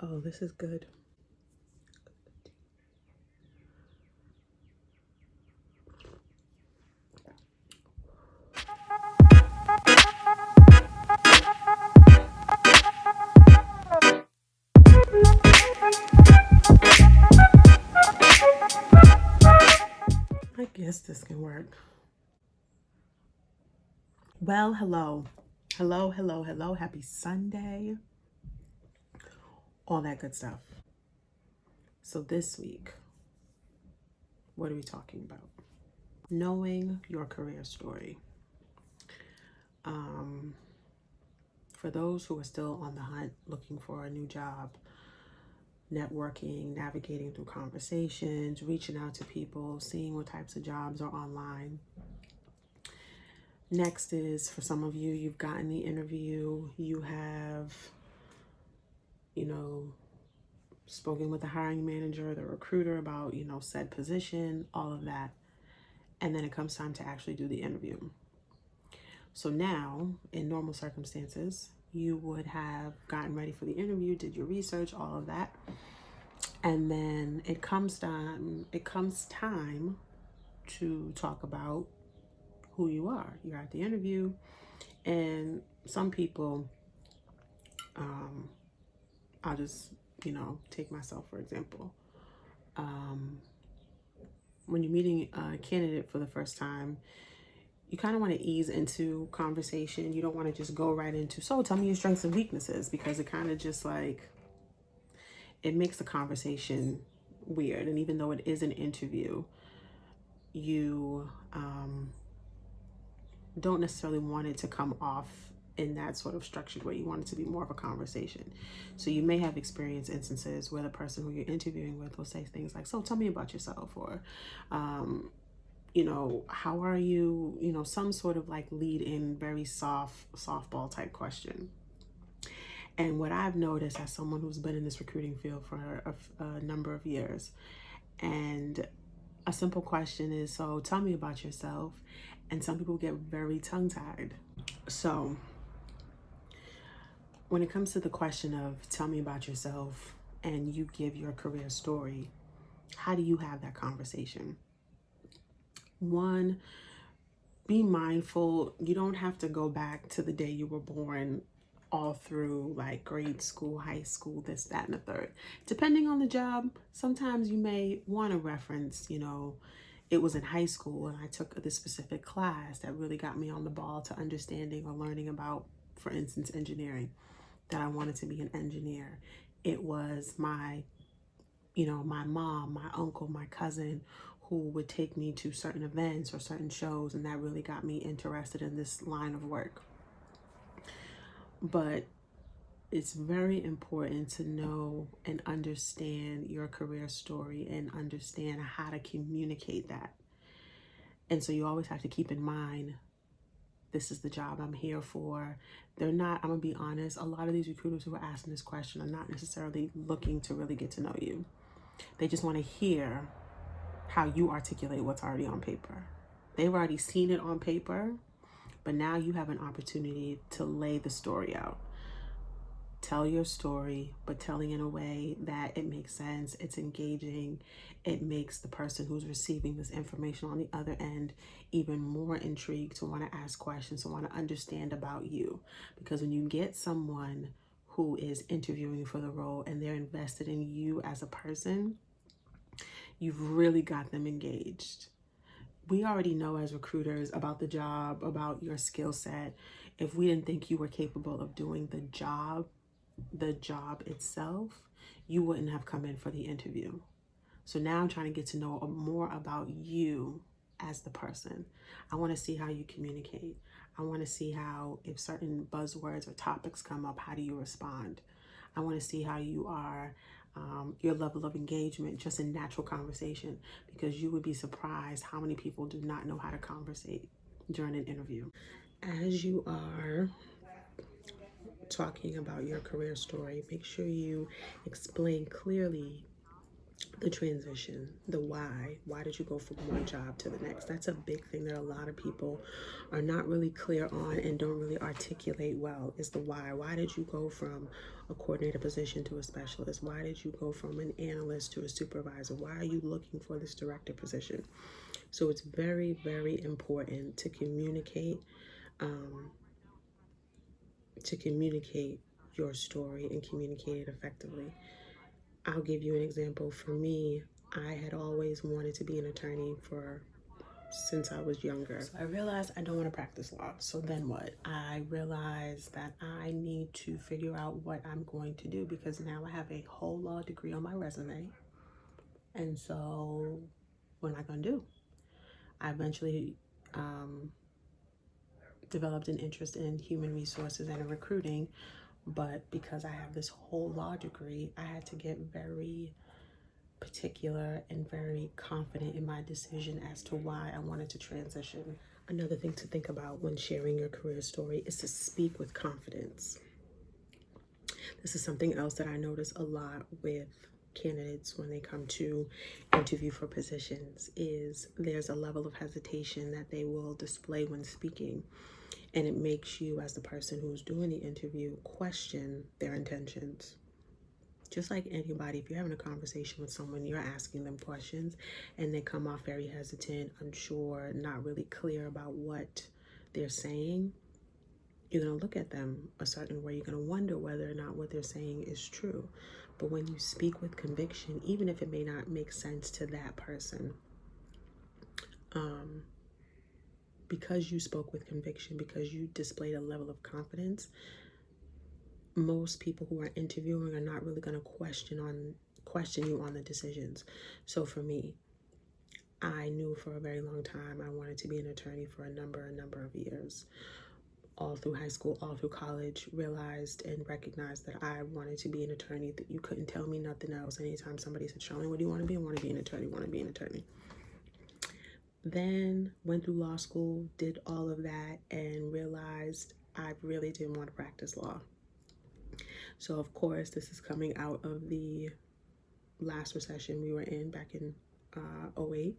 Oh, this is good. I guess this can work. Well, hello. Hello, hello, hello. Happy Sunday. All that good stuff. So this week, what are we talking about? Knowing your career story. For those who are still on the hunt looking for a new job, networking, navigating through conversations, reaching out to people, seeing what types of jobs are online. Next is for some of you, you've gotten the interview, you have, spoken with the hiring manager, the recruiter about, said position, all of that. And then it comes time to actually do the interview. So now, in normal circumstances, you would have gotten ready for the interview, did your research, all of that. And then it comes time to talk about who you are. You're at the interview, and some people, I'll just, take myself for example. When you're meeting a candidate for the first time, you kind of want to ease into conversation. You don't want to just go right into, so tell me your strengths and weaknesses, because it kind of just like, it makes the conversation weird. And even though it is an interview, you don't necessarily want it to come off in that sort of structured way. You want it to be more of a conversation. So you may have experienced instances where the person who you're interviewing with will say things like, so tell me about yourself, or how are you, some sort of like lead in, very softball type question. And what I've noticed as someone who's been in this recruiting field for a number of years, and a simple question is, so tell me about yourself. And some people get very tongue-tied. So when it comes to the question of tell me about yourself and you give your career story, how do you have that conversation? One, be mindful. You don't have to go back to the day you were born all through like grade school, high school, this, that, and the third. Depending on the job, sometimes you may want to reference, it was in high school and I took this specific class that really got me on the ball to understanding or learning about, for instance, engineering, that I wanted to be an engineer. It was my mom, my uncle, my cousin who would take me to certain events or certain shows, and that really got me interested in this line of work. But it's very important to know and understand your career story and understand how to communicate that. And so you always have to keep in mind, this is the job I'm here for. I'm gonna be honest, a lot of these recruiters who are asking this question are not necessarily looking to really get to know you. They just want to hear how you articulate what's already on paper. They've already seen it on paper, but now you have an opportunity to lay the story out. Tell your story, but telling in a way that it makes sense, it's engaging, it makes the person who's receiving this information on the other end even more intrigued to want to ask questions, to want to understand about you. Because when you get someone who is interviewing for the role and they're invested in you as a person, you've really got them engaged. We already know as recruiters about the job, about your skill set. If we didn't think you were capable of doing the job itself, you wouldn't have come in for the interview. So now I'm trying to get to know more about you as the person. I want to see how you communicate. I want to see how, if certain buzzwords or topics come up, how do you respond? I want to see how you are, your level of engagement just in natural conversation, because you would be surprised how many people do not know how to conversate during an interview. As you are talking about your career story, make sure you explain clearly the transition, the why. Why did you go from one job to the next? That's a big thing that a lot of people are not really clear on and don't really articulate well, is the why. Why did you go from a coordinator position to a specialist? Why did you go from an analyst to a supervisor? Why are you looking for this director position? So it's very, very important to communicate your story and communicate it effectively. I'll give you an example. For me, I had always wanted to be an attorney since I was younger. So I realized I don't want to practice law. So then what? I realized that I need to figure out what I'm going to do, because now I have a whole law degree on my resume. And so what am I going to do? I eventually developed an interest in human resources and in recruiting. But because I have this whole law degree, I had to get very particular and very confident in my decision as to why I wanted to transition. Another thing to think about when sharing your career story is to speak with confidence. This is something else that I notice a lot with candidates when they come to interview for positions, is there's a level of hesitation that they will display when speaking. And it makes you, as the person who's doing the interview, question their intentions. Just like anybody, if you're having a conversation with someone, you're asking them questions and they come off very hesitant, unsure, not really clear about what they're saying, you're going to look at them a certain way. You're going to wonder whether or not what they're saying is true. But when you speak with conviction, even if it may not make sense to that person, because you spoke with conviction, because you displayed a level of confidence, most people who are interviewing are not really going to question you on the decisions. So for me, I knew for a very long time I wanted to be an attorney for a number of years. All through high school, all through college, realized and recognized that I wanted to be an attorney, that you couldn't tell me nothing else. Anytime somebody said, Charlene, what do you want to be? I want to be an attorney, want to be an attorney. Then went through law school, did all of that, and realized I really didn't want to practice law. So of course, this is coming out of the last recession we were in back in 08.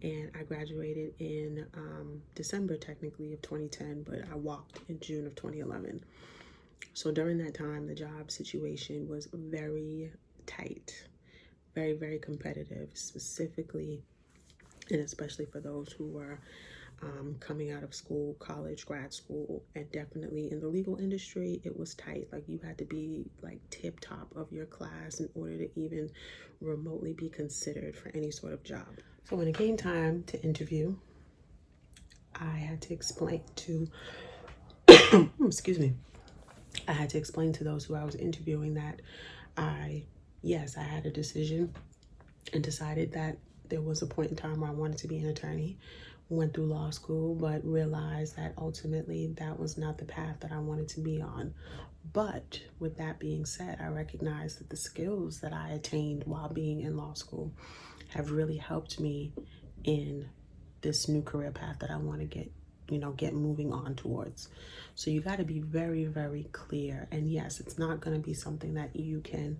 And I graduated in December, technically, of 2010, but I walked in June of 2011. So during that time, the job situation was very tight, very, very competitive, specifically and especially for those who were coming out of school, college, grad school, and definitely in the legal industry, it was tight. Like, you had to be like tip top of your class in order to even remotely be considered for any sort of job. So when it came time to interview, I had to explain to, excuse me, I had to explain to those who I was interviewing that I had a decision and decided that there was a point in time where I wanted to be an attorney, went through law school, but realized that ultimately that was not the path that I wanted to be on. But with that being said, I recognized that the skills that I attained while being in law school have really helped me in this new career path that I want to get moving on towards. So you got to be very, very clear. And yes, it's not going to be something that you can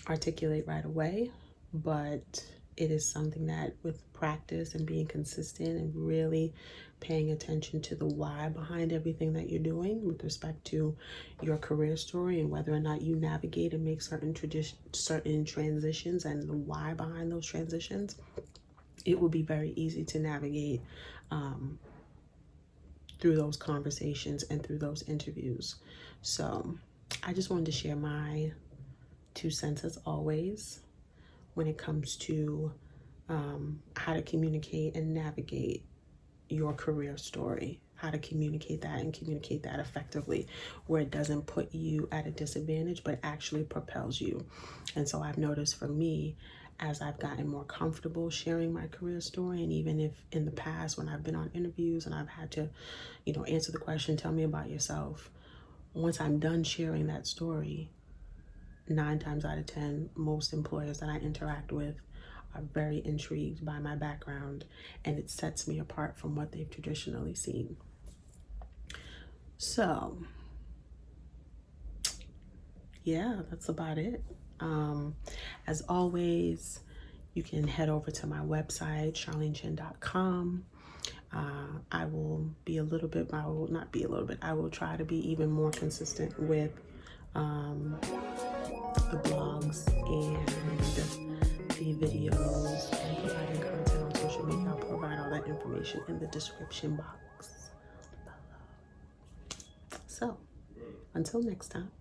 articulate right away, but it is something that, with practice and being consistent and really paying attention to the why behind everything that you're doing with respect to your career story and whether or not you navigate and make certain transitions and the why behind those transitions, it will be very easy to navigate through those conversations and through those interviews. So I just wanted to share my 2 cents, as always, when it comes to how to communicate and navigate your career story, how to communicate that and communicate that effectively, where it doesn't put you at a disadvantage, but actually propels you. And so I've noticed for me, as I've gotten more comfortable sharing my career story, and even if in the past when I've been on interviews and I've had to, answer the question, tell me about yourself, once I'm done sharing that story, 9 times out of 10, most employers that I interact with are very intrigued by my background, and it sets me apart from what they've traditionally seen. So, yeah, that's about it. As always, you can head over to my website, charlenechin.com. I will be a little bit, I will not be a little bit, I will try to be even more consistent with the blogs and the videos and providing content on social media. I'll provide all that information in the description box below. So, until next time.